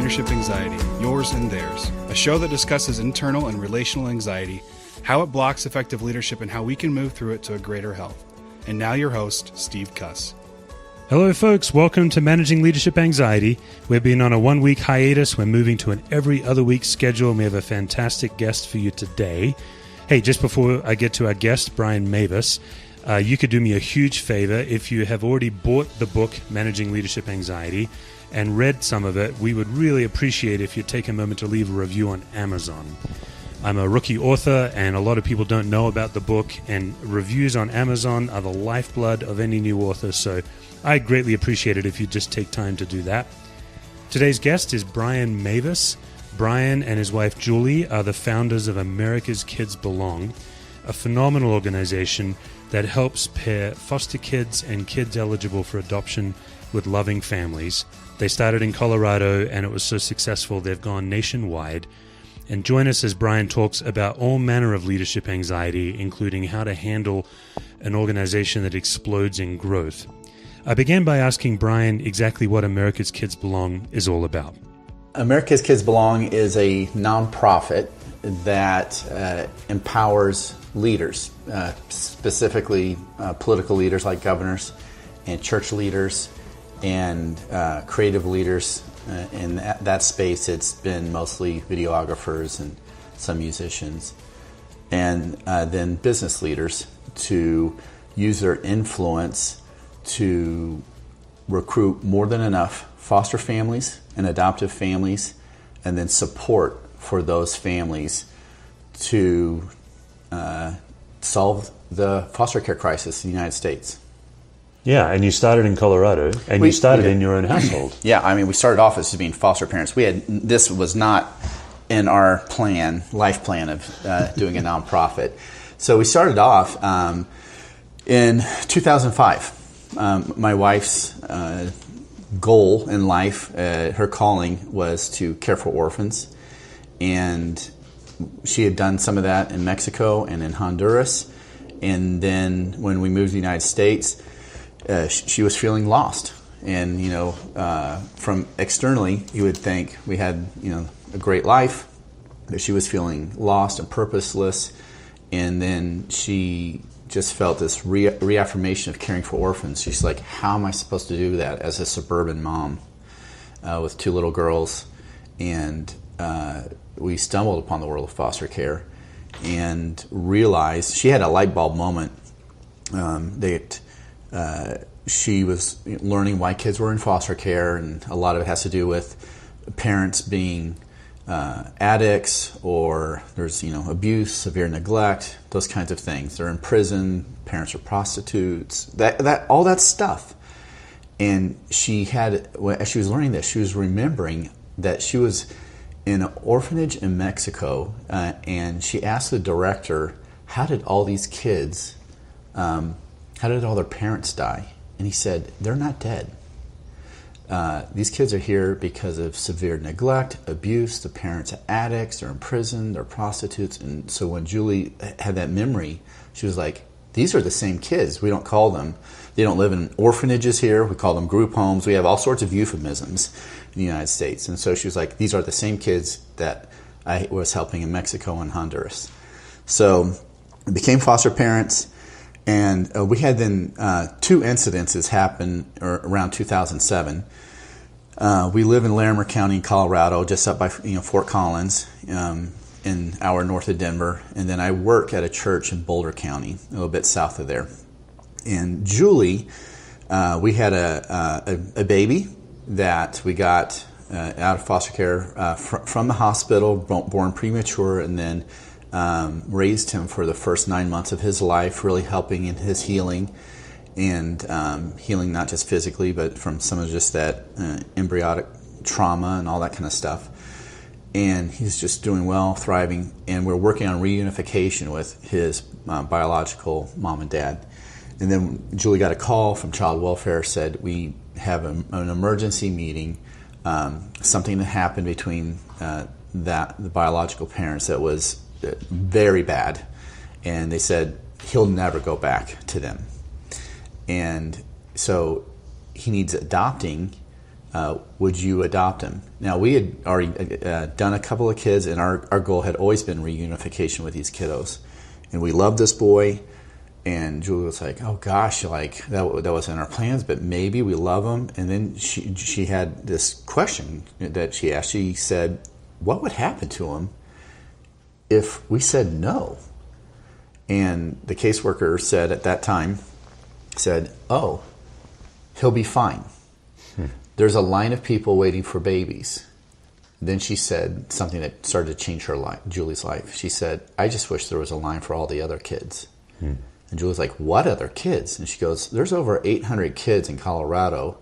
Leadership Anxiety, Yours and Theirs, a show that discusses internal and relational anxiety, how it blocks effective leadership, and how we can move through it to a greater health. And now your host, Steve Cuss. Hello folks, welcome to Managing Leadership Anxiety. We've been on a one-week hiatus. We're moving to an every other week schedule, and we have a fantastic guest for you today. Hey, just before I get to our guest, Brian Mavis, you could do me a huge favor. If you have already bought the book, Managing Leadership Anxiety, and read some of it, we would really appreciate if you take a moment to leave a review on Amazon. I'm a rookie author, and a lot of people don't know about the book, and reviews on Amazon are the lifeblood of any new author, so I'd greatly appreciate it if you just take time to do that. Today's guest is Brian Mavis. Brian and his wife Julie are the founders of America's Kids Belong, a phenomenal organization that helps pair foster kids and kids eligible for adoption with loving families. They started in Colorado, and it was so successful they've gone nationwide. And join us as Brian talks about all manner of leadership anxiety, including how to handle an organization that explodes in growth. I began by asking Brian exactly what America's Kids Belong is all about. America's Kids Belong is a nonprofit that empowers leaders, specifically political leaders like governors and church leaders and creative leaders. In that space, it's been mostly videographers and some musicians, and then business leaders to use their influence to recruit more than enough foster families and adoptive families, and then support for those families to solve the foster care crisis in the United States. Yeah, and you started in Colorado, and you started in your own household. Yeah, I mean, we started off as being foster parents. This was not in our life plan of doing a nonprofit. So we started off in 2005. My wife's goal in life, her calling, was to care for orphans, and she had done some of that in Mexico and in Honduras. And then when we moved to the United States, she was feeling lost, and from externally, you would think we had a great life, but she was feeling lost and purposeless. And then she just felt this reaffirmation of caring for orphans. She's like, "How am I supposed to do that as a suburban mom with two little girls?" And we stumbled upon the world of foster care and realized she had a light bulb moment that. She was learning why kids were in foster care, and a lot of it has to do with parents being addicts, or there's abuse, severe neglect, those kinds of things. They're in prison, parents are prostitutes, that all that stuff. And as she was learning this, she was remembering that she was in an orphanage in Mexico, and she asked the director, "How did all these kids? How did all their parents die?" And he said, "They're not dead. These kids are here because of severe neglect, abuse. The parents are addicts, they're in prison, they're prostitutes." And so when Julie had that memory, she was like, "These are the same kids. We don't call them, they don't live in orphanages here. We call them group homes. We have all sorts of euphemisms in the United States." And so she was like, "These are the same kids that I was helping in Mexico and Honduras." So we became foster parents. And we had then two incidences happen around 2007. We live in Larimer County, Colorado, just up by Fort Collins, an hour north of Denver. And then I work at a church in Boulder County, a little bit south of there. And Julie, we had a baby that we got out of foster care from the hospital, born premature, and then raised him for the first 9 months of his life, really helping in his healing, and healing not just physically, but from some of just that embryonic trauma and all that kind of stuff. And he's just doing well, thriving, and we're working on reunification with his biological mom and dad. And then Julie got a call from Child Welfare, said, "We have an emergency meeting, something that happened between the biological parents that was very bad," and they said he'll never go back to them. And so he needs adopting would you adopt him? Now, we had already done a couple of kids, and our goal had always been reunification with these kiddos. And we loved this boy, and Julie was like, oh gosh, like that wasn't in our plans, but maybe we love him. And then she had this question that she asked. She said, what would happen to him if we said no? And the caseworker said at that time, oh, he'll be fine. There's a line of people waiting for babies. Then she said something that started to change her life, Julie's life. She said, I just wish there was a line for all the other kids. And Julie's like, what other kids? And she goes, there's over 800 kids in Colorado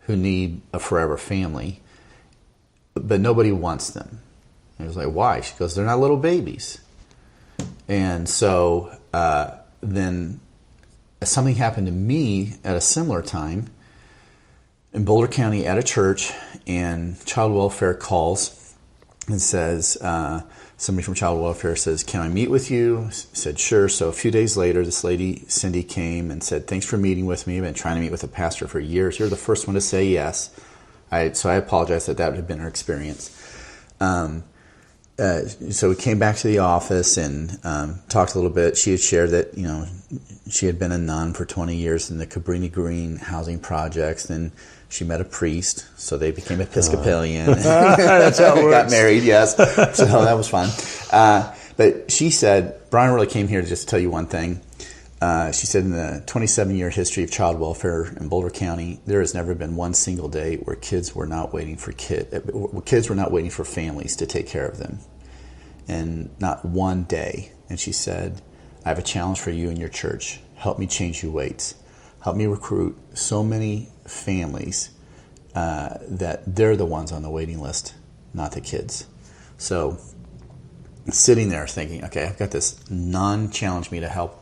who need a forever family, but nobody wants them. And I was like, why? She goes, they're not little babies. And so then something happened to me at a similar time in Boulder County at a church, and child welfare calls and says, somebody from child welfare says, can I meet with you? I said, sure. So a few days later, this lady, Cindy, came and said, thanks for meeting with me. I've been trying to meet with a pastor for years. You're the first one to say yes. So I apologize that had been her experience. So we came back to the office and talked a little bit. She had shared that, she had been a nun for 20 years in the Cabrini Green housing projects. Then she met a priest, so they became Episcopalian. That's how it works. Got married, yes. So that was fun. But she said, Brian really came here to just tell you one thing. She said, in the 27-year history of child welfare in Boulder County, there has never been one single day where kids were not waiting for families to take care of them. And not one day. And she said, I have a challenge for you and your church. Help me change your weights. Help me recruit so many families that they're the ones on the waiting list, not the kids. So sitting there thinking, okay, I've got this nun challenge me to help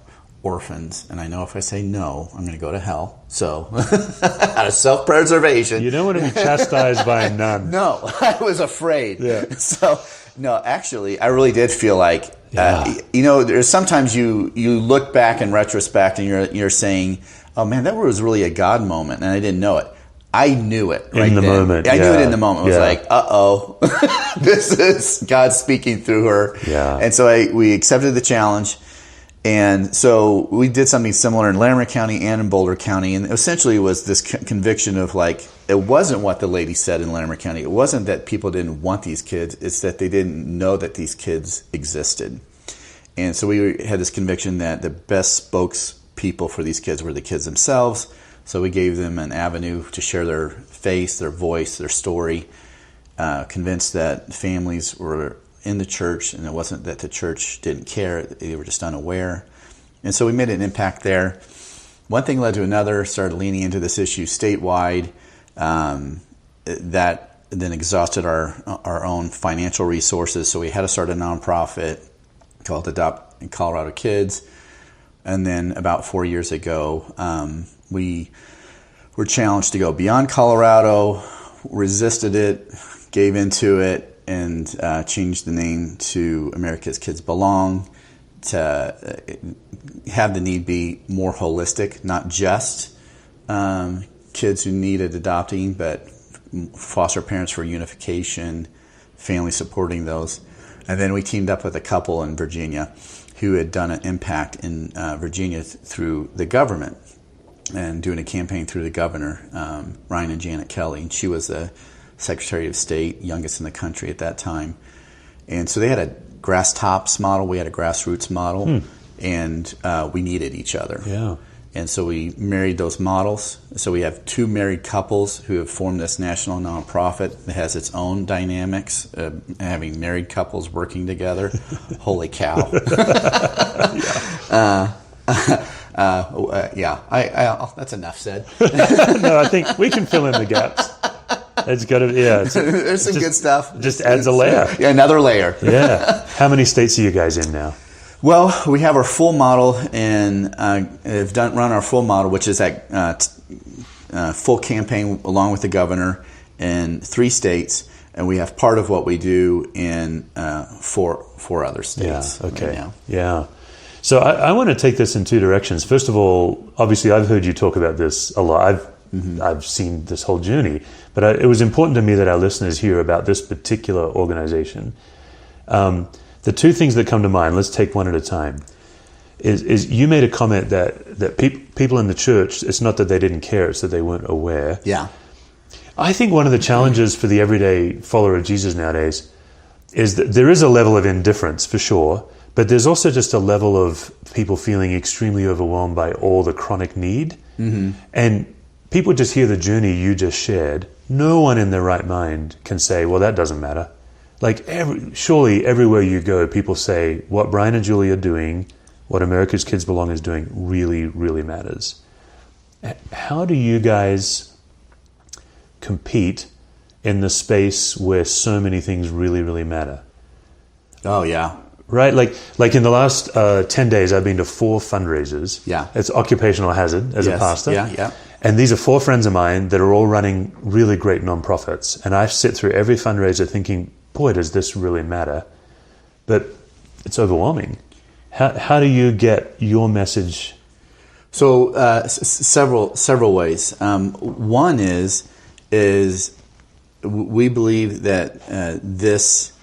orphans, and I know if I say no, I'm going to go to hell. So out of self-preservation. You don't want to be chastised by a nun. No, I was afraid. Yeah. So, no, actually, I really did feel like, there's sometimes you look back in retrospect and you're saying, oh man, that was really a God moment, and I didn't know it. I knew it right in the then. moment. I knew it in the moment. I was like, uh-oh, this is God speaking through her. Yeah. And so we accepted the challenge. And so we did something similar in Larimer County and in Boulder County. And essentially it was this conviction of like, it wasn't what the lady said in Larimer County. It wasn't that people didn't want these kids. It's that they didn't know that these kids existed. And so we had this conviction that the best spokespeople for these kids were the kids themselves. So we gave them an avenue to share their face, their voice, their story, convinced that families were in the church, and it wasn't that the church didn't care, they were just unaware. And so we made an impact there. One thing led to another, started leaning into this issue statewide. That then exhausted our own financial resources, so we had to start a nonprofit called Adopt Colorado Kids. And then about 4 years ago, we were challenged to go beyond Colorado, resisted it, gave into it, and changed the name to America's Kids Belong, to have the need be more holistic, not just kids who needed adopting, but foster parents for unification, family supporting those. And then we teamed up with a couple in Virginia who had done an impact in Virginia through the government and doing a campaign through the governor, Ryan and Janet Kelly. And she was the Secretary of State, youngest in the country at that time. And so they had a grass tops model, we had a grassroots model, and we needed each other. Yeah. And so we married those models. So we have two married couples who have formed this national nonprofit that has its own dynamics, having married couples working together. Holy cow. That's enough said. No, I think we can fill in the gaps. It's got to, there's some good stuff. Just adds a layer. Yeah, another layer. Yeah. How many states are you guys in now? Well, we have our full model, and have run our full model, which is that full campaign along with the governor in 3 states, and we have part of what we do in 4 other states. Yeah. Okay. Right now. Yeah. So I want to take this in 2 directions. First of all, obviously, I've heard you talk about this a lot. I've seen this whole journey. But it was important to me that our listeners hear about this particular organization. The two things that come to mind, let's take one at a time, is you made a comment that people in the church, it's not that they didn't care, it's that they weren't aware. Yeah. I think one of the challenges for the everyday follower of Jesus nowadays is that there is a level of indifference for sure, but there's also just a level of people feeling extremely overwhelmed by all the chronic need. Mm-hmm. And people just hear the journey you just shared. No one in their right mind can say, well, that doesn't matter. Like surely everywhere you go, people say what Brian and Julie are doing, what America's Kids Belong is doing really, really matters. How do you guys compete in the space where so many things really, really matter? Oh, yeah. Right? Like in the last 10 days, I've been to 4 fundraisers. Yeah. It's occupational hazard as a pastor. Yeah. And these are 4 friends of mine that are all running really great nonprofits. And I sit through every fundraiser thinking, boy, does this really matter? But it's overwhelming. How do you get your message? So several ways. One is we believe that this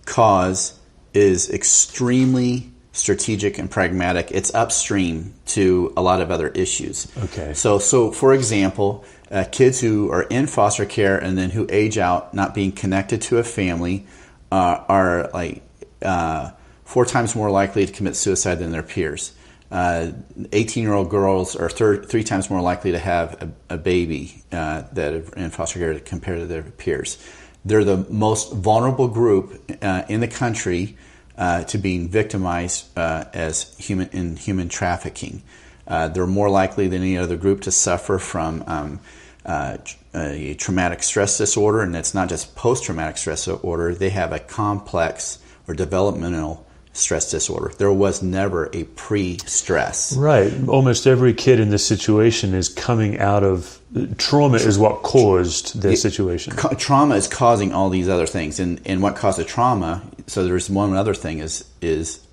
cause is extremely strategic and pragmatic. It's upstream to a lot of other issues. Okay. So for example, kids who are in foster care and then who age out, not being connected to a family, are like 4 times more likely to commit suicide than their peers. 18-year-old girls are 3 times more likely to have a baby that are in foster care compared to their peers. They're the most vulnerable group in the country to being victimized as human trafficking. They're more likely than any other group to suffer from a traumatic stress disorder, and it's not just post-traumatic stress disorder. They have a complex or developmental stress disorder. There was never a pre-stress. Right. Almost every kid in this situation is coming out of trauma is what caused their situation. Trauma is causing all these other things. And what caused the trauma, so there's one other thing, is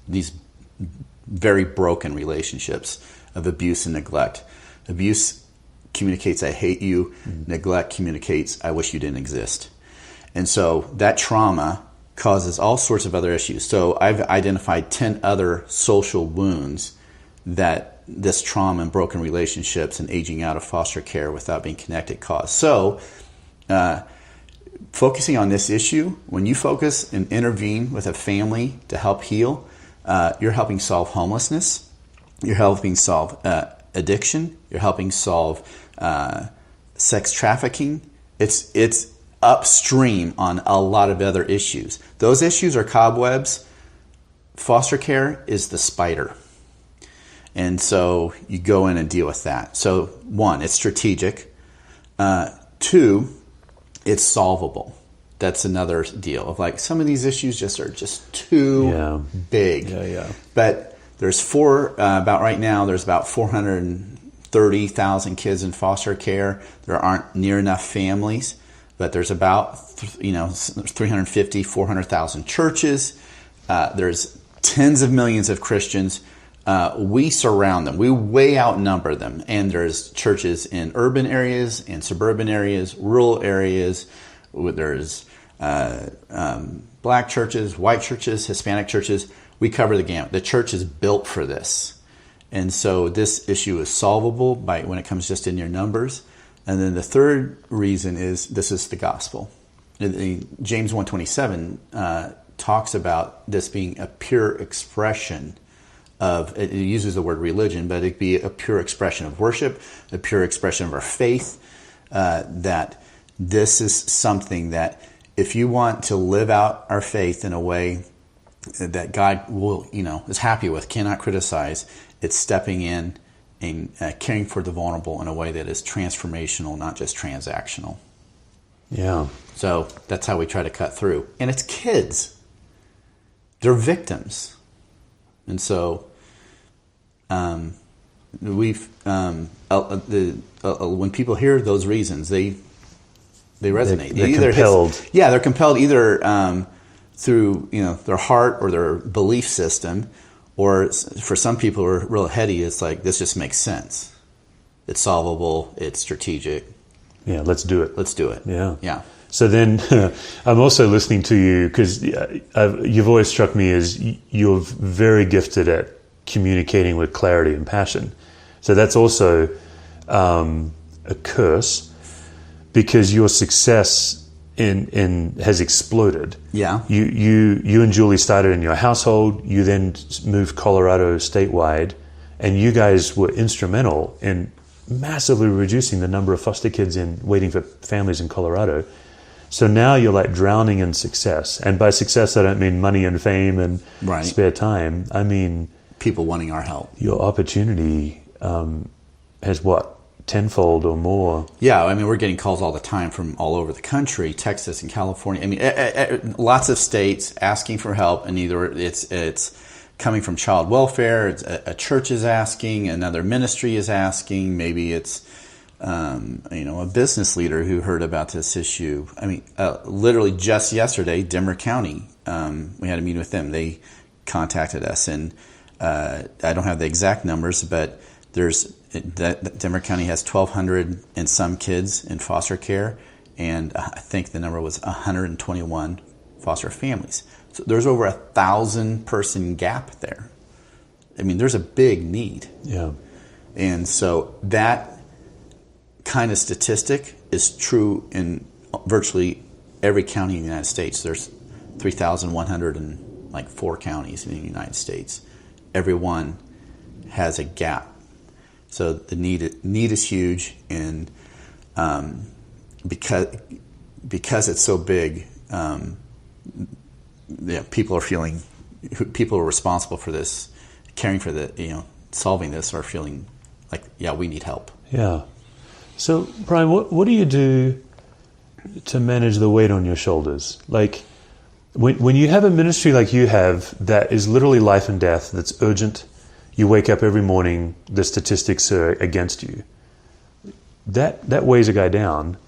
these very broken relationships of abuse and neglect. Abuse communicates, I hate you. Neglect communicates, I wish you didn't exist. And so that trauma causes all sorts of other issues. So I've identified 10 other social wounds that this trauma and broken relationships and aging out of foster care without being connected cause. So focusing on this issue, when you focus and intervene with a family to help heal, you're helping solve homelessness, you're helping solve addiction, you're helping solve sex trafficking. It's upstream on a lot of other issues. Those issues are cobwebs. Foster care is the spider. And so you go in and deal with that. So 1, it's strategic. 2, it's solvable. That's another deal of like some of these issues are just too big. Yeah. But there's about right now, there's about 430,000 kids in foster care. There aren't near enough families. But there's about 350, 400,000 churches. There's tens of millions of Christians. We surround them. We way outnumber them. And there's churches in urban areas, in suburban areas, rural areas. There's black churches, white churches, Hispanic churches. We cover the gamut. The church is built for this. And so this issue is solvable when it comes just in your numbers. And then the third reason is this is the gospel. James 1:27 talks about this being a pure expression of, it uses the word religion, but it'd be a pure expression of worship, a pure expression of our faith, that this is something that if you want to live out our faith in a way that God will, is happy with, cannot criticize, it's stepping in and caring for the vulnerable in a way that is transformational, not just transactional. Yeah. So that's how we try to cut through. And it's kids. They're victims. And so when people hear those reasons, they resonate. They're compelled. They're compelled either through their heart or their belief system. Or for some people who are real heady, it's like, this just makes sense. it's solvable, it's strategic. Yeah, let's do it. Let's do it. Yeah. So then I'm also listening to you because you've always struck me as you're very gifted at communicating with clarity and passion. So that's also a curse because your success in has exploded. Yeah. You and Julie started in your household. You then moved Colorado statewide, and you guys were instrumental in massively reducing the number of foster kids in waiting for families in Colorado. So now you're like drowning in success. And by success, I don't mean money and fame and spare time. I mean people wanting our help. Your opportunity has tenfold or more. Yeah, I mean, we're getting calls all the time from all over the country, Texas and California. I mean, lots of states asking for help, and either it's coming from child welfare, a church is asking, another ministry is asking, maybe it's a business leader who heard about this issue. I mean, literally just yesterday, Denver County, we had a meeting with them. They contacted us, and I don't have the exact numbers, but Denver County has 1,200 and some kids in foster care, and I think the number was 121 foster families. So there's over 1,000 person gap there. I mean, there's a big need. Yeah. And so that kind of statistic is true in virtually every county in the United States. There's 3,104 counties in the United States. Every one has a gap. So the need is huge, and because it's so big, people are responsible for this, caring for solving this, are feeling like, we need help. Yeah. So Brian, what do you do to manage the weight on your shoulders? Like when you have a ministry like you have that is literally life and death, that's urgent. You wake up every morning, the statistics are against you. That weighs a guy down.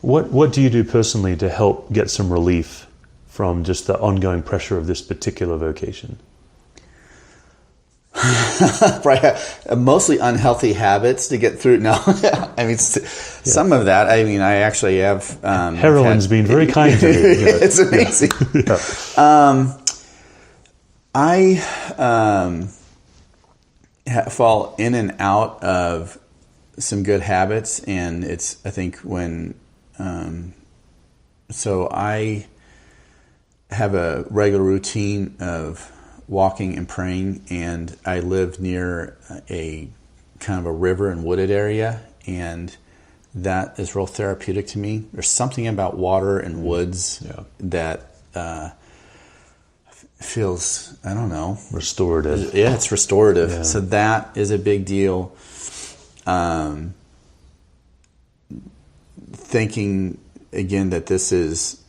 What do you do personally to help get some relief from just the ongoing pressure of this particular vocation? Mostly unhealthy habits to get through. No, I mean, some of that. I mean, I actually have. Heroin's been very kind to me. It's amazing. I fall in and out of some good habits, and it's, I think, when so I have a regular routine of walking and praying, and I live near a kind of a river and wooded area, and that is real therapeutic to me. There's something about water and woods that feels, I don't know, restorative. Yeah, it's restorative. Yeah. So that is a big deal. Thinking again that this is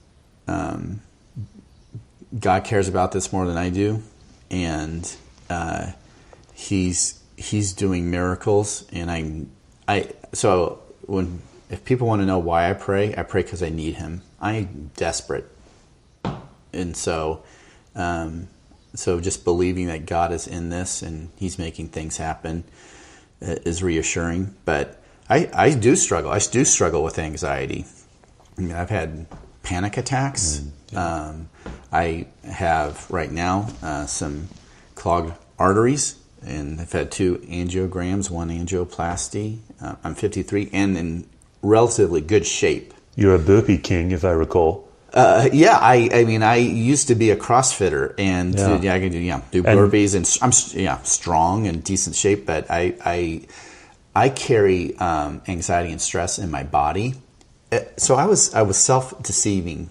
God cares about this more than I do, and He's doing miracles. And so if people want to know why I pray because I need Him. I'm desperate, and so just believing that God is in this and He's making things happen is reassuring. But I do struggle. I do struggle with anxiety. I mean, I've had panic attacks. I have right now some clogged arteries, and I've had 2 angiograms, 1 angioplasty. I'm 53 and in relatively good shape. You're a burpee king, if I recall. I mean, I used to be a CrossFitter, and I can do burpees, and I'm strong and decent shape. But I carry anxiety and stress in my body. So I was self-deceiving.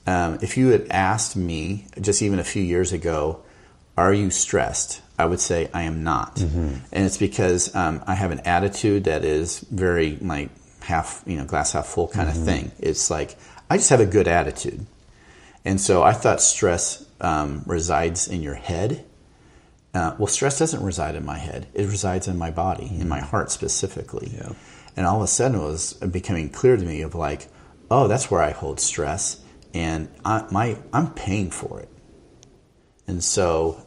If you had asked me just even a few years ago, are you stressed? I would say I am not, and it's because I have an attitude that is very like glass half full kind of thing. It's like I just have a good attitude, and so I thought stress resides in your head. Well, stress doesn't reside in my head; it resides in my body, in my heart specifically. Yeah. And all of a sudden, it was becoming clear to me of like, oh, that's where I hold stress, and I'm paying for it. And so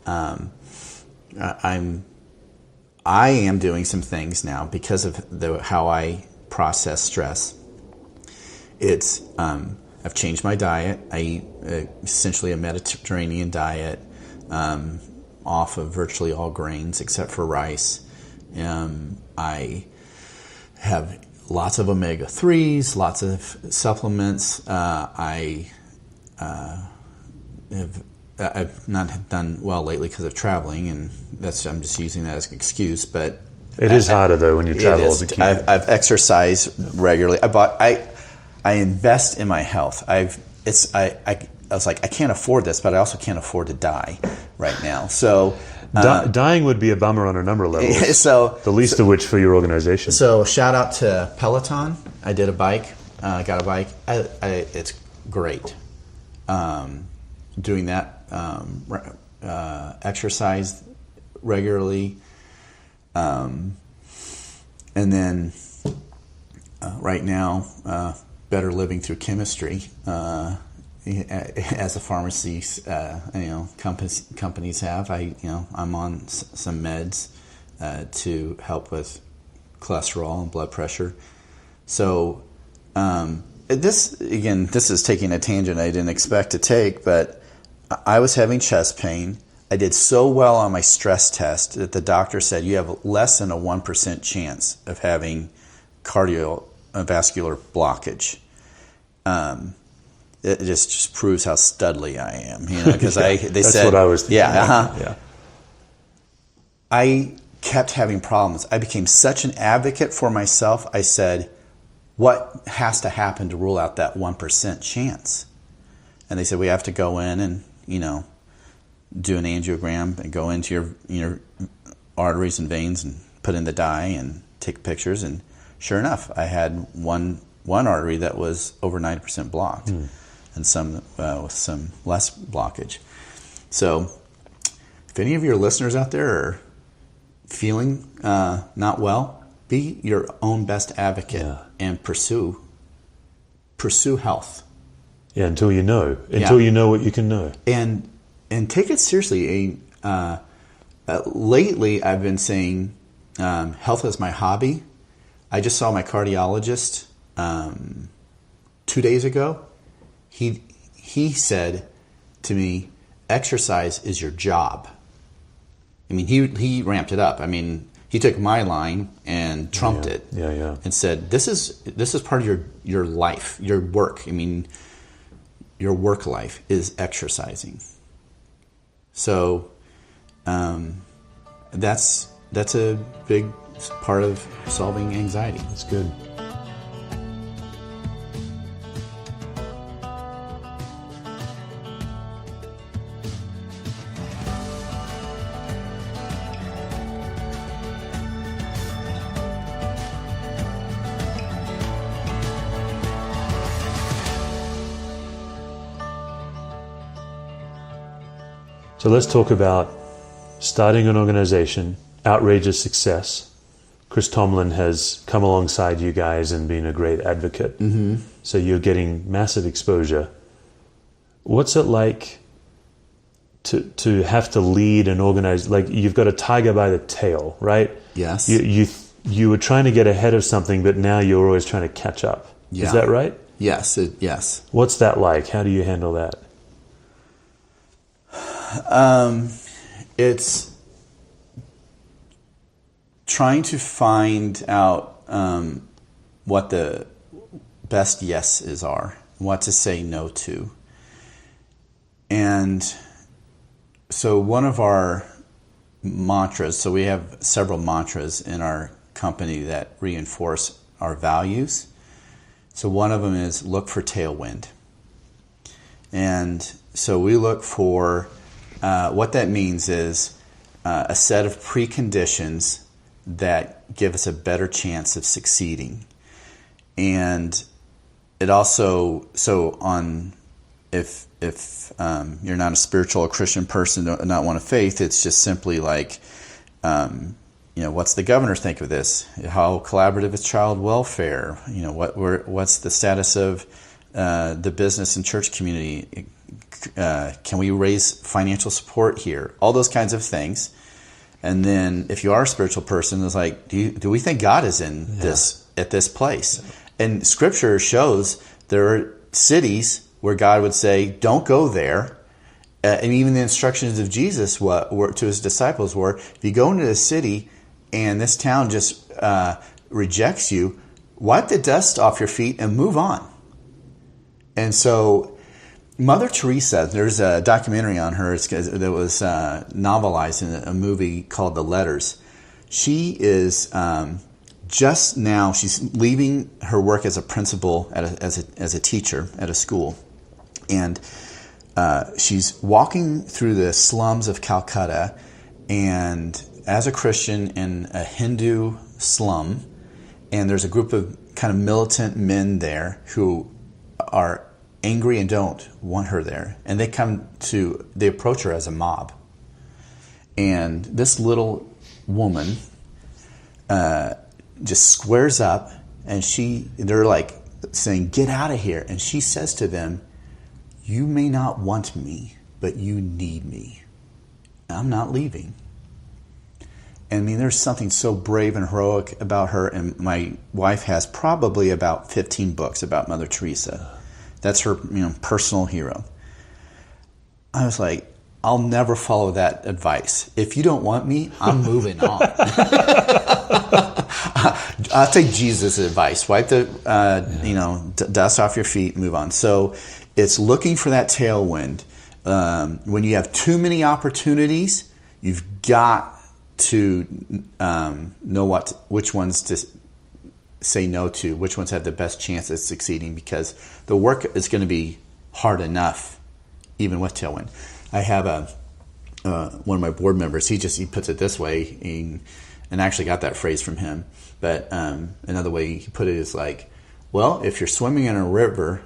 I am doing some things now because of how I process stress. It's I've changed my diet. I eat essentially a Mediterranean diet, off of virtually all grains except for rice. I have lots of omega-3s, lots of supplements. I've not done well lately because of traveling, and I'm just using that as an excuse. But it is harder though when you travel as a kid. I've exercised regularly. I invest in my health. I was like, I can't afford this, but I also can't afford to die right now. So dying would be a bummer on a number of levels. So the least of which for your organization. So shout out to Peloton. I did a bike. Got a bike. It's great. Doing that, exercise regularly, and then right now, better living through chemistry. As a pharmacy, companies have. I'm on some meds to help with cholesterol and blood pressure. So this is taking a tangent I didn't expect to take, but I was having chest pain. I did so well on my stress test that the doctor said you have less than a 1% chance of having cardiovascular blockage. It just proves how studly I am, because they that's said, what I was thinking. Yeah. I kept having problems. I became such an advocate for myself. I said, what has to happen to rule out that 1% chance? And they said, we have to go in and, do an angiogram and go into your arteries and veins and put in the dye and take pictures. And sure enough, I had one artery that was over 90% blocked, and some with some less blockage. So if any of your listeners out there are feeling not well, be your own best advocate and pursue health. Yeah, until you know what you can know. And take it seriously. Lately, I've been saying health is my hobby. I just saw my cardiologist 2 days ago. He said to me, exercise is your job. I mean, he ramped it up. I mean, he took my line and trumped it. And said, this is part of your life, your work. I mean, your work life is exercising. So that's a big part of solving anxiety. That's good. So let's talk about starting an organization, outrageous success. Chris Tomlin has come alongside you guys and been a great advocate. Mm-hmm. So you're getting massive exposure. What's it like to have to lead and organize? Like, you've got a tiger by the tail, right? Yes. You were trying to get ahead of something, but now you're always trying to catch up. Yeah. Is that right? Yes. Yes. What's that like? How do you handle that? It's trying to find out what the best yeses are, what to say no to. And so one of our mantras, so we have several mantras in our company that reinforce our values. So one of them is look for tailwind. And so we look for what that means is a set of preconditions that give us a better chance of succeeding. And it also, if you're not a spiritual or Christian person, not one of faith, it's just simply like, what's the governor think of this? How collaborative is child welfare? What's the status of the business and church community? Can we raise financial support here? All those kinds of things. And then if you are a spiritual person, it's like, do we think God is in this at this place? And Scripture shows there are cities where God would say, don't go there. And even the instructions of Jesus were to his disciples were, if you go into the city and this town just rejects you, wipe the dust off your feet and move on. And so Mother Teresa, there's a documentary on her that was novelized in a movie called The Letters. She is just now, she's leaving her work as a principal, as a teacher at a school. And she's walking through the slums of Calcutta, and as a Christian in a Hindu slum, and there's a group of kind of militant men there who are angry and don't want her there. And they approach her as a mob. And this little woman just squares up, and they're like saying, get out of here. And she says to them, you may not want me, but you need me. I'm not leaving. And I mean, there's something so brave and heroic about her. And my wife has probably about 15 books about Mother Teresa. That's her, personal hero. I was like, I'll never follow that advice. If you don't want me, I'm moving on. I'll take Jesus' advice. Wipe the dust off your feet and move on. So it's looking for that tailwind. When you have too many opportunities, you've got to know which ones to say no to, which ones have the best chance of succeeding, because the work is going to be hard enough, even with tailwind. I have one of my board members. He puts it this way, and I actually got that phrase from him. But another way he put it is like, well, if you're swimming in a river,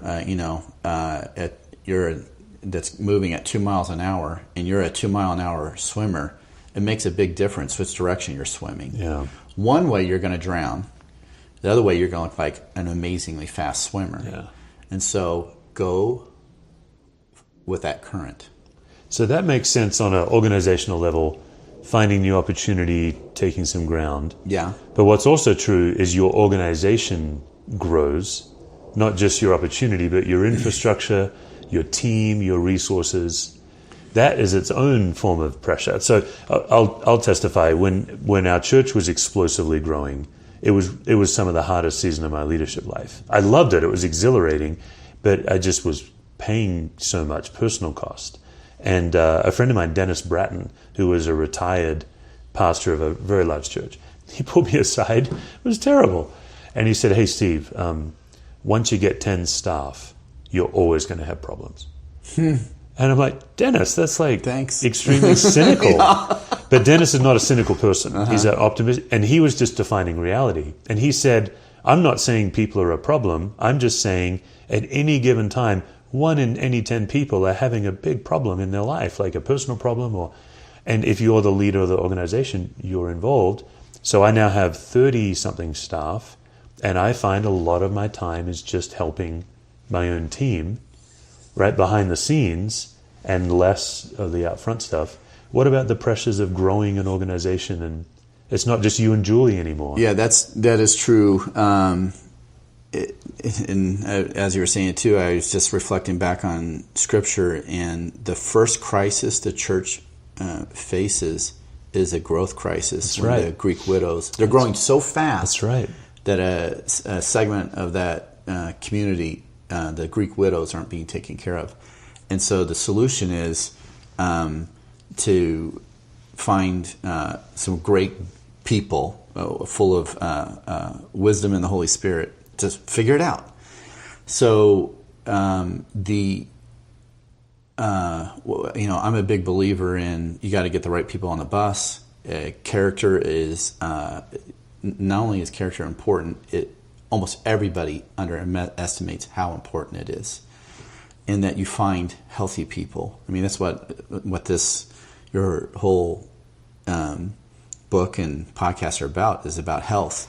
that's moving at 2 miles an hour, and you're a 2 mile an hour swimmer, it makes a big difference which direction you're swimming. Yeah. One way you're going to drown. The other way you're going to look like an amazingly fast swimmer. Yeah. And so go with that current. So that makes sense on an organizational level, finding new opportunity, taking some ground. Yeah. But what's also true is your organization grows, not just your opportunity, but your infrastructure, your team, your resources. That is its own form of pressure. So I'll testify, when our church was explosively growing, it was some of the hardest season of my leadership life. I loved it. It was exhilarating, but I just was paying so much personal cost. And a friend of mine, Dennis Bratton, who was a retired pastor of a very large church, he pulled me aside. It was terrible. And he said, hey, Steve, once you get 10 staff, you're always going to have problems. And I'm like, Dennis, that's like Thanks. Extremely cynical. Yeah. But Dennis is not a cynical person. Uh-huh. He's an optimist. And he was just defining reality. And he said, I'm not saying people are a problem. I'm just saying at any given time, 1 in any 10 people are having a big problem in their life, like a personal problem. And if you're the leader of the organization, you're involved. So I now have 30-something staff, and I find a lot of my time is just helping my own team right behind the scenes and less of the out-front stuff. What about the pressures of growing an organization? And it's not just you and Julie anymore. Yeah, that is true. And as you were saying it too, I was just reflecting back on Scripture, and the first crisis the church faces is a growth crisis. That's right. The Greek widows, they're growing so fast. That's right. That a segment of that community, the Greek widows, aren't being taken care of. And so the solution is to find some great people full of wisdom and the Holy Spirit to figure it out. So I'm a big believer in, you got to get the right people on the bus. Character is not only is character important, almost everybody underestimates how important it is, and that you find healthy people. I mean, that's what your whole book and podcast are about, is about health.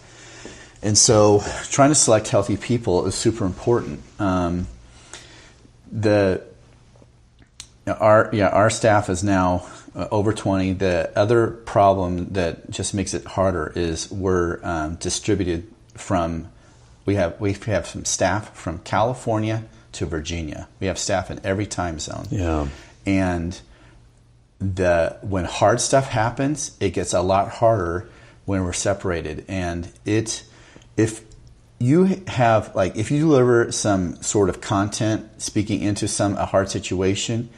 And so trying to select healthy people is super important. Our staff is now over 20. The other problem that just makes it harder is we're distributed from. We have some staff from California to Virginia. We have staff in every time zone. Yeah. And when hard stuff happens, it gets a lot harder when we're separated. And if you have, like, if you deliver some sort of content speaking into a hard situation,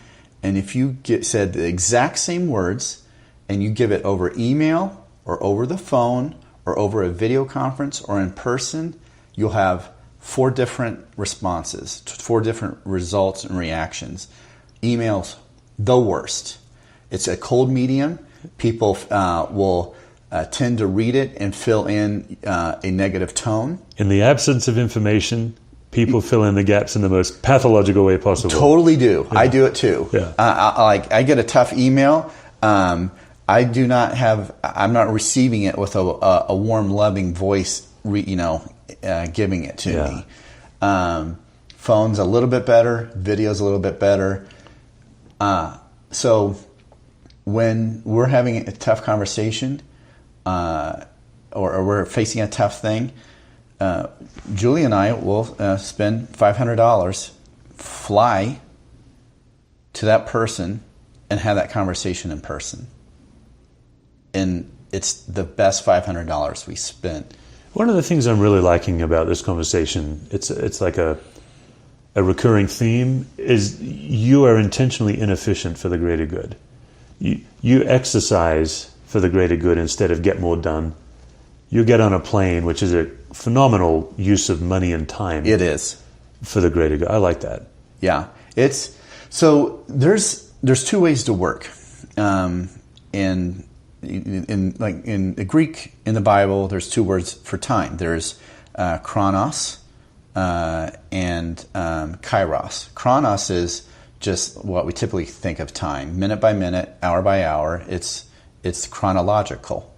and if you said the exact same words and you give it over email or over the phone or over a video conference or in person, you'll have 4 different responses, 4 different results and reactions. Email's the worst. It's a cold medium. People will tend to read it and fill in a negative tone. In the absence of information, people fill in the gaps in the most pathological way possible. Totally do. Yeah. I do it too. Yeah. I get a tough email. I'm not receiving it with a warm, loving voice, giving it to me. Phone's a little bit better. Video's a little bit better. So when we're having a tough conversation, or we're facing a tough thing, Julie and I will spend $500, fly to that person, and have that conversation in person. And it's the best $500 we spent. One of the things I'm really liking about this conversation, it's like a recurring theme, is you are intentionally inefficient for the greater good. You exercise for the greater good instead of get more done. You get on a plane, which is a phenomenal use of money and time. It is. For the greater good. I like that. Yeah. So there's 2 ways to work. In the Greek, in the Bible, there's 2 words for time. There's chronos and kairos. Chronos is just what we typically think of time, minute by minute, hour by hour. It's chronological.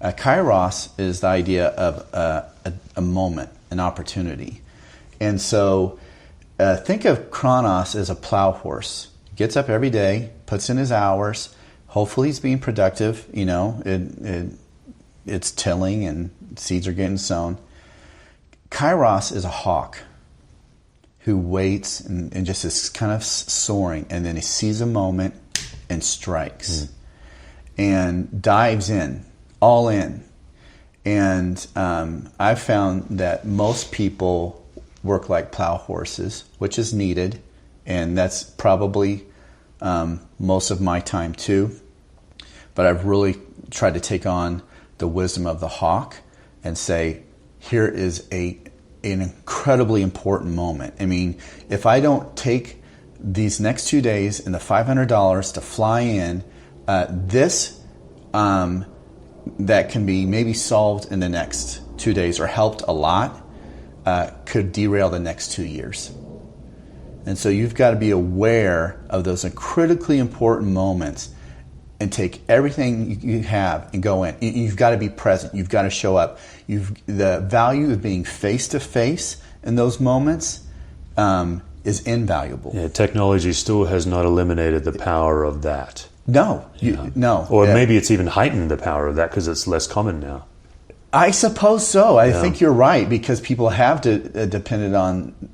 Kairos is the idea of a moment, an opportunity. And so think of Chronos as a plow horse. Gets up every day, puts in his hours. Hopefully he's being productive. It's tilling and seeds are getting sown. Kairos is a hawk who waits and just is kind of soaring, and then he sees a moment and strikes and dives in, all in. And I've found that most people work like plow horses, which is needed, and that's probably most of my time too. But I've really tried to take on the wisdom of the hawk and say, here is an incredibly important moment. I mean, if I don't take these next 2 days and the $500 to fly in, this that can be maybe solved in the next 2 days or helped a lot, could derail the next 2 years. And so you've got to be aware of those critically important moments and take everything you have and go in. You've got to be present. You've got to show up. The value of being face-to-face in those moments is invaluable. Yeah, technology still has not eliminated the power of that. No. No. Or maybe it's even heightened the power of that because it's less common now. I suppose so. I think you're right, because people have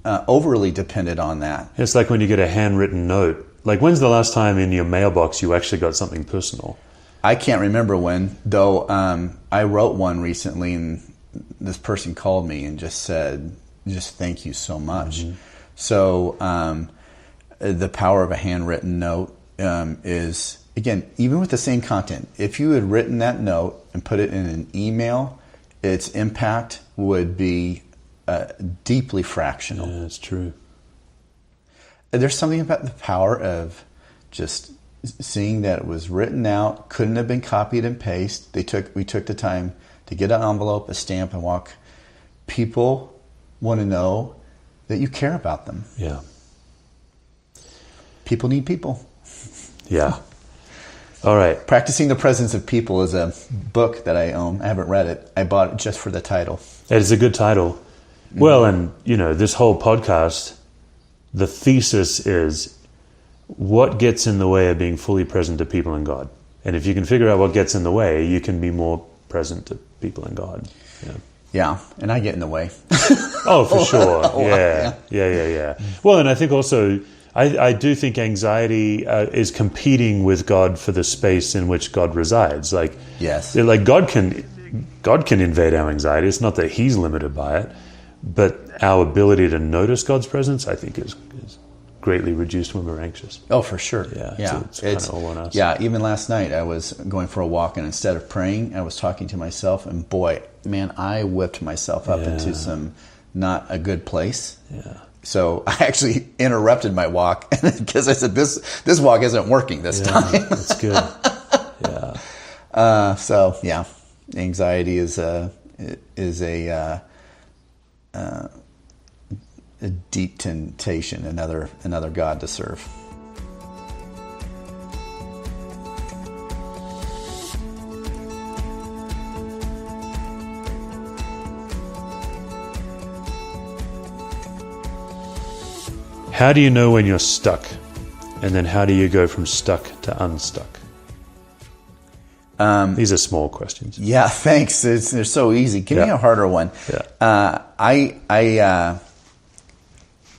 overly depended on that. It's like when you get a handwritten note. Like, when's the last time in your mailbox you actually got something personal? I can't remember when, though. I wrote one recently, and this person called me and just said, just thank you so much. Mm-hmm. So the power of a handwritten note is, again, even with the same content, if you had written that note and put it in an email, its impact would be deeply fractional. Yeah, that's true. There's something about the power of just seeing that it was written out, couldn't have been copied and pasted. We took the time to get an envelope, a stamp, and walk. People want to know that you care about them. Yeah. People need people. Yeah. All right. Practicing the Presence of People is a book that I own. I haven't read it. I bought it just for the title. It is a good title. Mm-hmm. Well, and, this whole podcast, the thesis is what gets in the way of being fully present to people and God? And if you can figure out what gets in the way, you can be more present to people and God. Yeah. Yeah, and I get in the way. Oh, for sure. Yeah. Well, and I think also, I do think anxiety is competing with God for the space in which God resides. Like, yes, like God can invade our anxiety. It's not that He's limited by it, but our ability to notice God's presence, I think, is greatly reduced when we're anxious. Oh, for sure. Yeah. It's kind of all on us. Yeah, even last night I was going for a walk, and instead of praying, I was talking to myself, and boy, man, I whipped myself up into some not a good place. Yeah. So I actually interrupted my walk because I said, this walk isn't working this time. That's good. Yeah. So yeah, anxiety is a deep temptation, another God to serve. How do you know when you're stuck? And then how do you go from stuck to unstuck? These are small questions. Yeah, thanks. They're so easy. Give me a harder one. Yeah.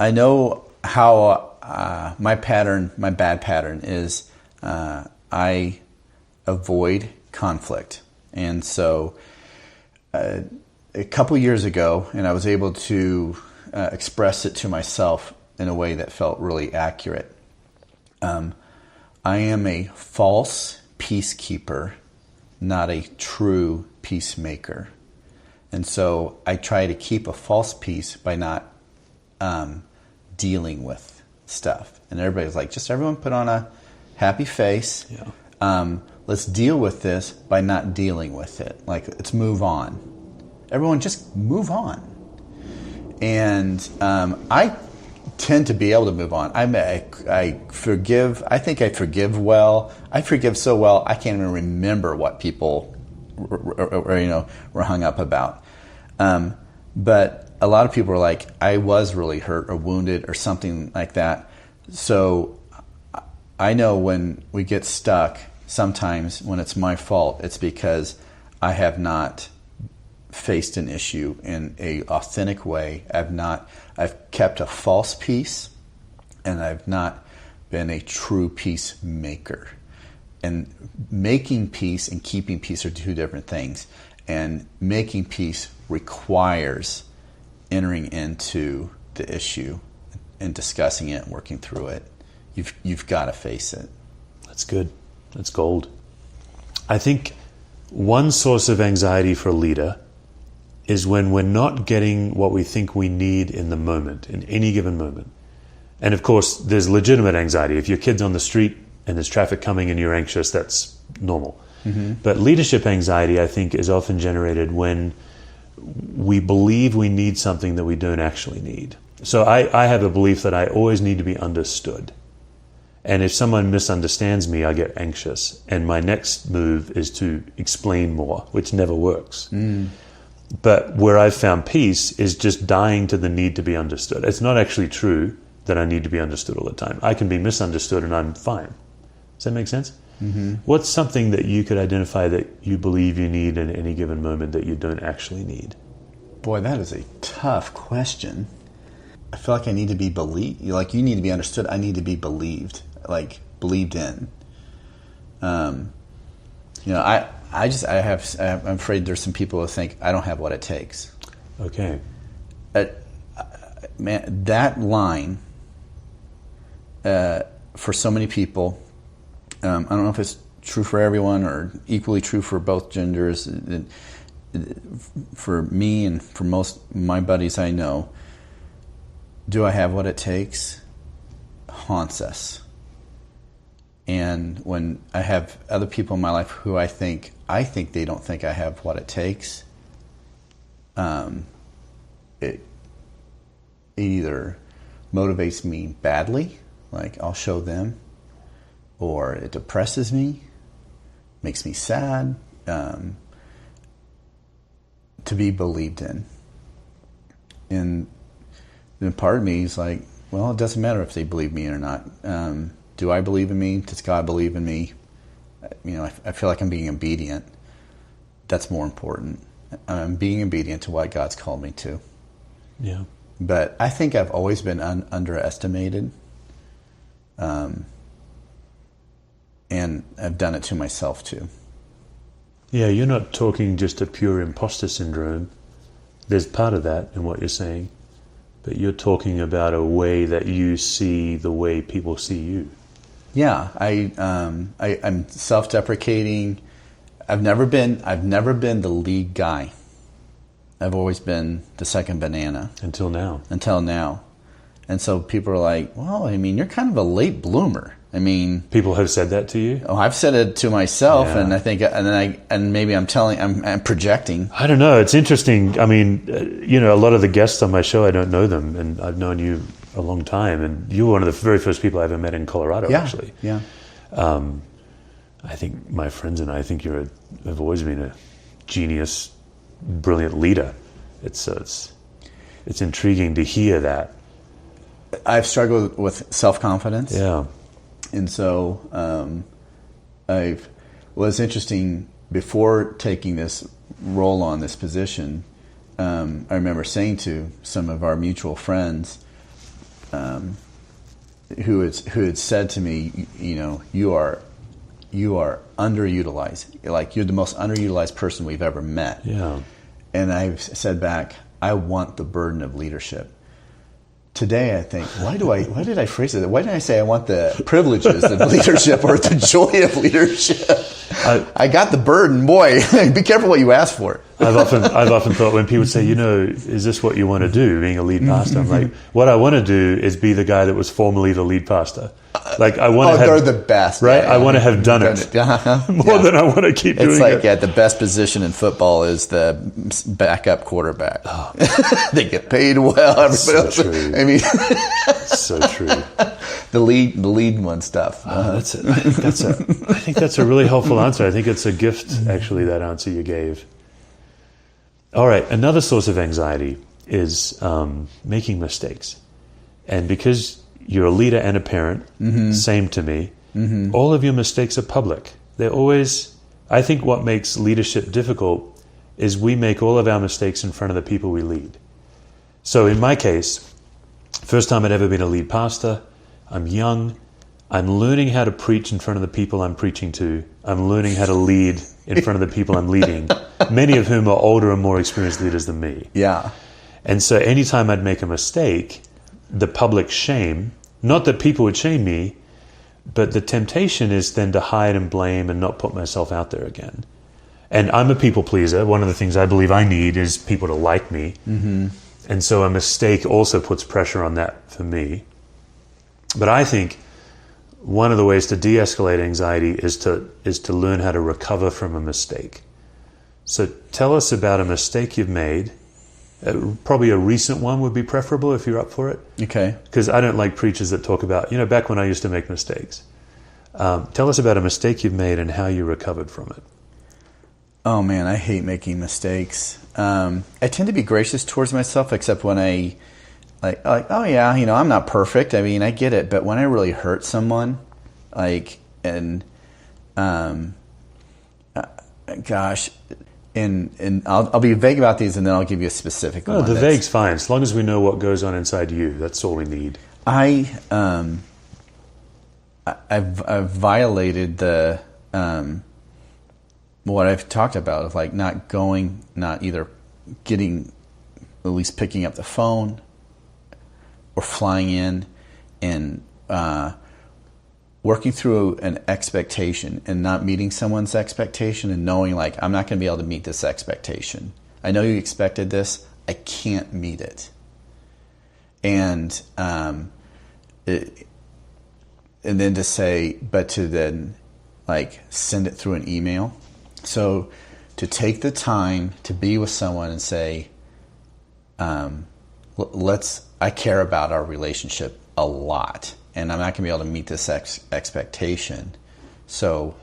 I know how my bad pattern is I avoid conflict. And so a couple years ago, and I was able to express it to myself in a way that felt really accurate. I am a false peacekeeper, not a true peacemaker. And so I try to keep a false peace by not dealing with stuff. And everybody's like, just everyone put on a happy face. Yeah. Let's deal with this by not dealing with it. Like, let's move on. Everyone just move on. And I tend to be able to move on. I forgive. I think I forgive well. I forgive so well I can't even remember what people were hung up about. But a lot of people are like, I was really hurt or wounded or something like that. So I know when we get stuck, sometimes when it's my fault, it's because I have not faced an issue in a authentic way. I've kept a false peace, and I've not been a true peacemaker. And making peace and keeping peace are two different things. And making peace requires entering into the issue and discussing it and working through it. You've got to face it. That's good. That's gold. I think one source of anxiety for a leader is when we're not getting what we think we need in the moment, in any given moment. And of course, there's legitimate anxiety. If your kid's on the street and there's traffic coming and you're anxious, that's normal. Mm-hmm. But leadership anxiety, I think, is often generated when we believe we need something that we don't actually need. So I have a belief that I always need to be understood. And if someone misunderstands me, I get anxious. And my next move is to explain more, which never works. Mm. But where I've found peace is just dying to the need to be understood. It's not actually true that I need to be understood all the time. I can be misunderstood and I'm fine. Does that make sense? Mm-hmm. What's something that you could identify that you believe you need in any given moment that you don't actually need? Boy, that is a tough question. I feel like I need to be believed. Like, you need to be understood. I need to be believed, like believed in. I'm afraid there's some people who think I don't have what it takes. Okay. Man, that line for so many people. I don't know if it's true for everyone or equally true for both genders. For me and for most my buddies I know, do I have what it takes? Haunts us. And when I have other people in my life who I think they don't think I have what it takes, it either motivates me badly, like I'll show them, or it depresses me, makes me sad, to be believed in. And then part of me is like, well, it doesn't matter if they believe me or not. do I believe in me? Does God believe in me? I feel like I'm being obedient. That's more important. I'm being obedient to what God's called me to. Yeah. But I think I've always been underestimated. And I've done it to myself too. Yeah, you're not talking just a pure imposter syndrome. There's part of that in what you're saying. But you're talking about a way that you see the way people see you. Yeah, I'm self-deprecating. I've never been the lead guy. I've always been the second banana. Until now. And so people are like, well, I mean, you're kind of a late bloomer. I mean, people have said that to you. Oh, I've said it to myself, Yeah. and I think, and maybe I'm projecting. I don't know. It's interesting. I mean, a lot of the guests on my show, I don't know them, and I've known you a long time, and you were one of the very first people I ever met in Colorado. Yeah, actually. Yeah. I think my friends and I think have always been a genius, brilliant leader. It's intriguing to hear that. I've struggled with self-confidence. Yeah. And so was interesting before taking this role on this position. I remember saying to some of our mutual friends who had said to me, you are underutilized. Like, you're the most underutilized person we've ever met. Yeah. And I've said back, I want the burden of leadership. Today, I think, why did I phrase it? Why didn't I say I want the privileges of leadership or the joy of leadership? I got the burden. Boy, be careful what you ask for. I've often thought when people say, is this what you want to do, being a lead pastor? I'm like, what I want to do is be the guy that was formerly the lead pastor. Like, I want to have... they're the best. Right? I want to have done it. More than I want to keep doing it. It's like, the best position in football is the backup quarterback. Oh. They get paid well. Everybody else. True. I mean... So true. The lead one stuff. I think that's a really helpful answer. I think it's a gift, actually, that answer you gave. All right, another source of anxiety is making mistakes. And because you're a leader and a parent, same to me, all of your mistakes are public. They're always, I think what makes leadership difficult is we make all of our mistakes in front of the people we lead. So in my case, first time I'd ever been a lead pastor, I'm young, I'm learning how to preach in front of the people I'm preaching to. I'm learning how to lead in front of the people I'm leading, many of whom are older and more experienced leaders than me. Yeah. And so anytime I'd make a mistake, the public shame, not that people would shame me, but the temptation is then to hide and blame and not put myself out there again. And I'm a people pleaser. One of the things I believe I need is people to like me. Mm-hmm. And so a mistake also puts pressure on that for me. But I think one of the ways to de-escalate anxiety is to learn how to recover from a mistake. So tell us about a mistake you've made. Probably a recent one would be preferable if you're up for it. Okay. Because I don't like preachers that talk about, back when I used to make mistakes. Tell us about a mistake you've made and how you recovered from it. Oh man, I hate making mistakes. I tend to be gracious towards myself, except when I oh yeah, I'm not perfect. I mean, I get it, but when I really hurt someone, gosh, and I'll be vague about these, and then I'll give you a specific one. The vague's fine, as long as we know what goes on inside you. That's all we need. I've violated the what I've talked about of like not either getting, at least picking up the phone, or flying in and working through an expectation and not meeting someone's expectation and knowing like I'm not going to be able to meet this expectation. I know you expected this. I can't meet it. And then to say, but to then like send it through an email. So to take the time to be with someone and say, I care about our relationship a lot, and I'm not going to be able to meet this expectation. So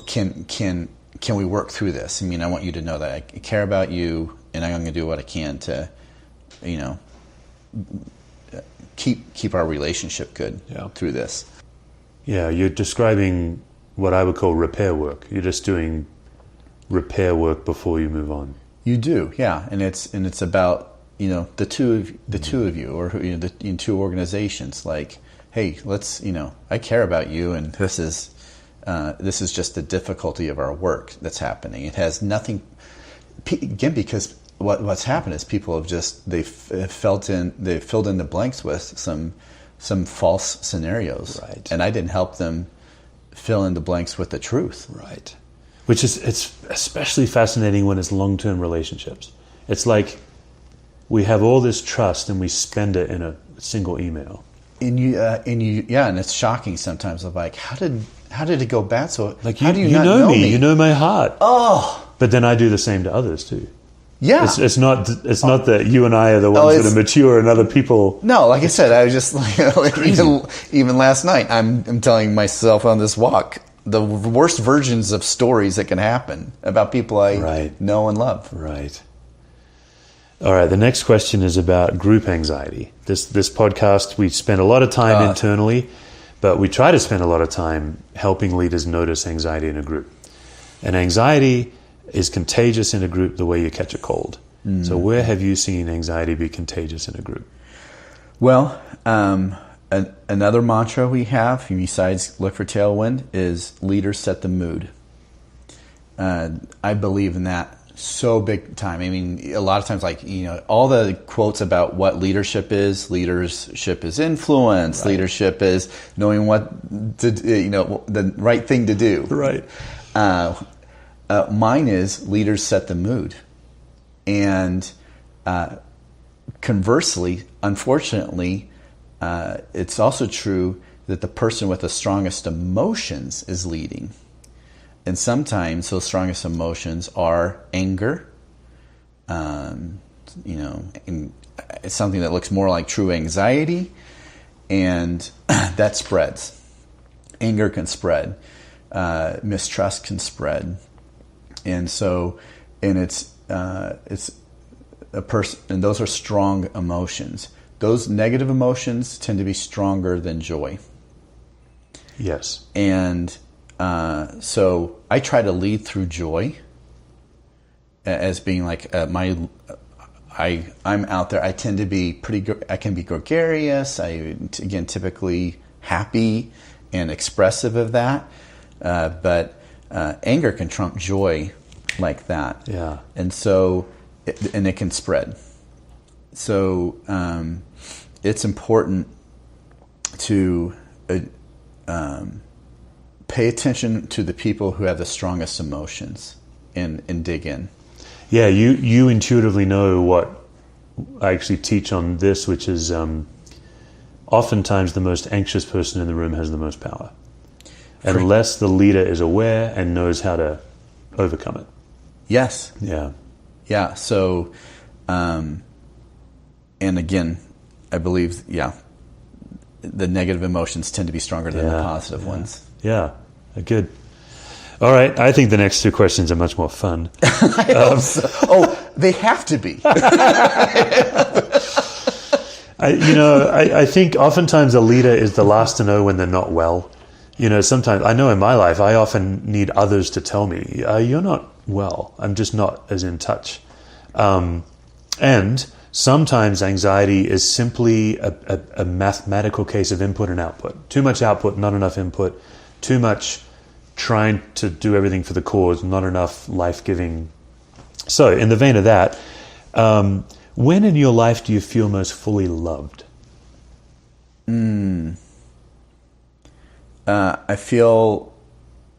can we work through this? I mean, I want you to know that I care about you, and I'm going to do what I can to, keep our relationship good through this. Yeah, you're describing what I would call repair work. You're just doing repair work before you move on. You do, yeah, and it's about, you know, the two of you, or, you know, in two organizations. Like, hey, let's, you know, I care about you, and this is just the difficulty of our work that's happening. It has nothing, again, because what's happened is people have just they've filled in the blanks with some false scenarios, right? And I didn't help them fill in the blanks with the truth, right? Which is, it's especially fascinating when it's long-term relationships. It's like we have all this trust and we spend it in a single email. And it's shocking sometimes. Of like, how did it go bad? So like, how do you not know me? You know my heart. Oh, but then I do the same to others too. Yeah, it's not that you and I are the ones that are mature and other people. No, like I said, I was just like even last night. I'm telling myself on this walk the worst versions of stories that can happen about people I know and love. Right. All right. The next question is about group anxiety. This podcast, we spend a lot of time internally, but we try to spend a lot of time helping leaders notice anxiety in a group. And anxiety is contagious in a group the way you catch a cold. Mm. So where have you seen anxiety be contagious in a group? Well, another mantra we have, besides look for tailwind, is leaders set the mood. I believe in that so big time. I mean, a lot of times, like, you know, all the quotes about what leadership is influence, right. Leadership is knowing what to, you know, the right thing to do. Right. Mine is leaders set the mood. And conversely, unfortunately, it's also true that the person with the strongest emotions is leading. And sometimes those strongest emotions are anger. You know, and it's something that looks more like true anxiety, and that spreads. Anger can spread. Mistrust can spread. And so, it's a person, and those are strong emotions. Those negative emotions tend to be stronger than joy. Yes. And so I try to lead through joy as being like I'm out there. I tend to be I can be gregarious. Again, typically happy and expressive of that. But anger can trump joy like that. Yeah. And so, it can spread. So it's important to pay attention to the people who have the strongest emotions and dig in. Yeah, you intuitively know what I actually teach on this, which is oftentimes the most anxious person in the room has the most power. Unless the leader is aware and knows how to overcome it. Yes. Yeah. Yeah. So, and again, I believe, the negative emotions tend to be stronger than the positive ones. Yeah. Good. All right. I think the next two questions are much more fun. I hope so. Oh, they have to be. I think oftentimes a leader is the last to know when they're not well. You know, sometimes, I know in my life, I often need others to tell me, you're not well. I'm just not as in touch. And sometimes anxiety is simply a mathematical case of input and output. Too much output, not enough input. Too much trying to do everything for the cause, not enough life-giving. So, in the vein of that, when in your life do you feel most fully loved? I feel,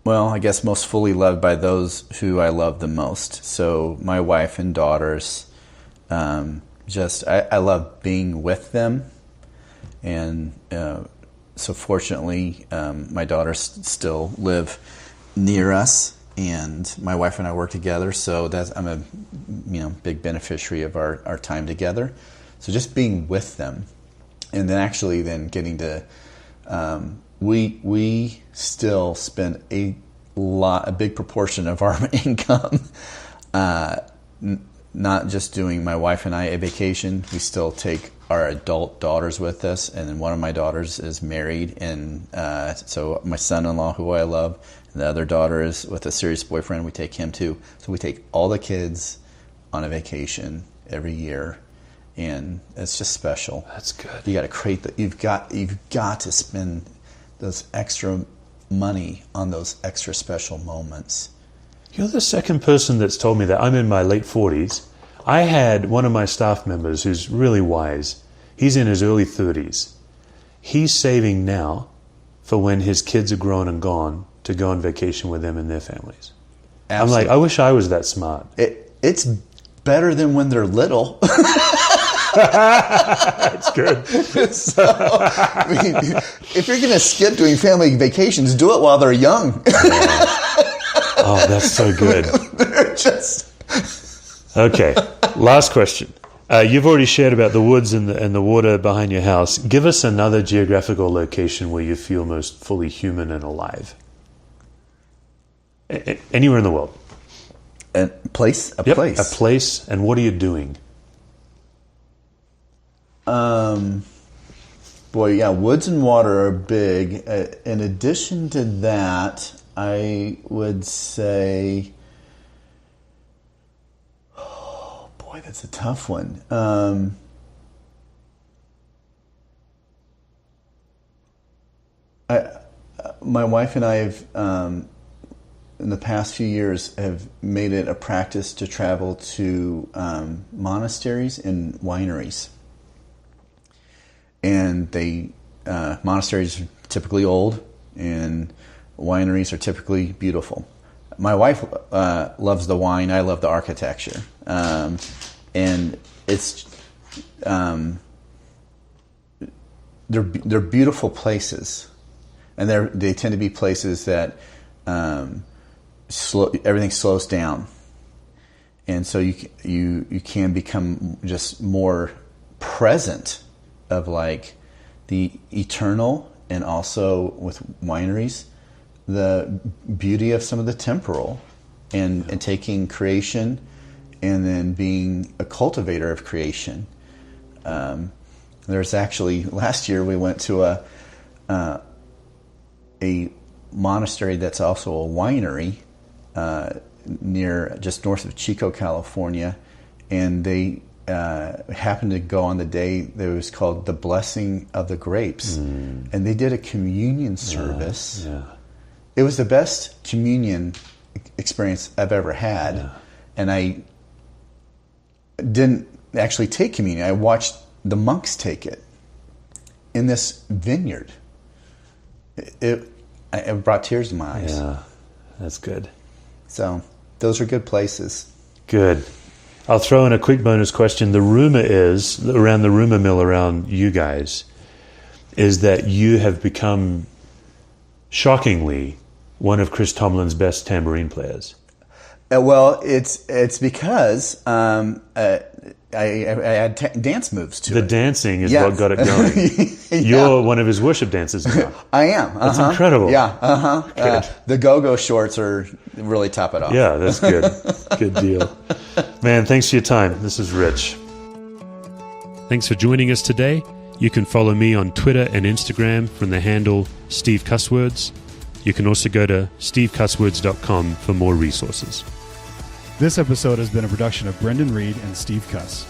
I guess most fully loved by those who I love the most. So my wife and daughters, I love being with them. And so fortunately, my daughters still live near us, and my wife and I work together. So I'm a big beneficiary of our time together. So just being with them, and then actually getting to we still spend a big proportion of our income not just doing, my wife and I, a vacation. We still take our adult daughters with us, and then one of my daughters is married, and so my son-in-law, who I love, and the other daughter is with a serious boyfriend. We take him too. So we take all the kids on a vacation every year, and it's just special. That's good. You got to create you've got to spend those extra money on those extra special moments. You're the second person that's told me that. I'm in my late 40s. I had one of my staff members who's really wise. He's in his early 30s. He's saving now for when his kids are grown and gone to go on vacation with them and their families. Absolutely. I'm like, I wish I was that smart. It's better than when they're little. That's good. So, I mean, if you're going to skip doing family vacations, do it while they're young. Oh, that's so good. They're just... Okay, last question. You've already shared about the woods and the water behind your house. Give us another geographical location where you feel most fully human and alive. Anywhere in the world. A place. A place. And what are you doing? Boy, yeah, woods and water are big. In addition to that, I would say... Boy, that's a tough one. My wife and I have, in the past few years, have made it a practice to travel to monasteries and wineries. And monasteries are typically old, and wineries are typically beautiful. My wife loves the wine. I love the architecture, and it's they're beautiful places, and they tend to be places that everything slows down, and so you can become just more present of like the eternal, and also with wineries, the beauty of some of the temporal, and taking creation and then being a cultivator of creation. There's actually, last year we went to a monastery that's also a winery just north of Chico, California, and they happened to go on the day that was called the Blessing of the Grapes, and they did a communion service. Yeah. It was the best communion experience I've ever had, and I didn't actually take communion. I watched the monks take it in this vineyard. It brought tears to my eyes. Yeah, that's good. So those are good places. Good. I'll throw in a quick bonus question. The rumor is, around the rumor mill around you guys, is that you have become, shockingly, one of Chris Tomlin's best tambourine players. Well, it's because I had dance moves to it. The dancing is what got it going. You're one of his worship dancers now. I am. That's incredible. Yeah. The go-go shorts are really top it off. Yeah, that's good. Good deal. Man, thanks for your time. This is rich. Thanks for joining us today. You can follow me on Twitter and Instagram from the handle Steve Cusswords. You can also go to stevecusswords.com for more resources. This episode has been a production of Brendan Reed and Steve Cuss.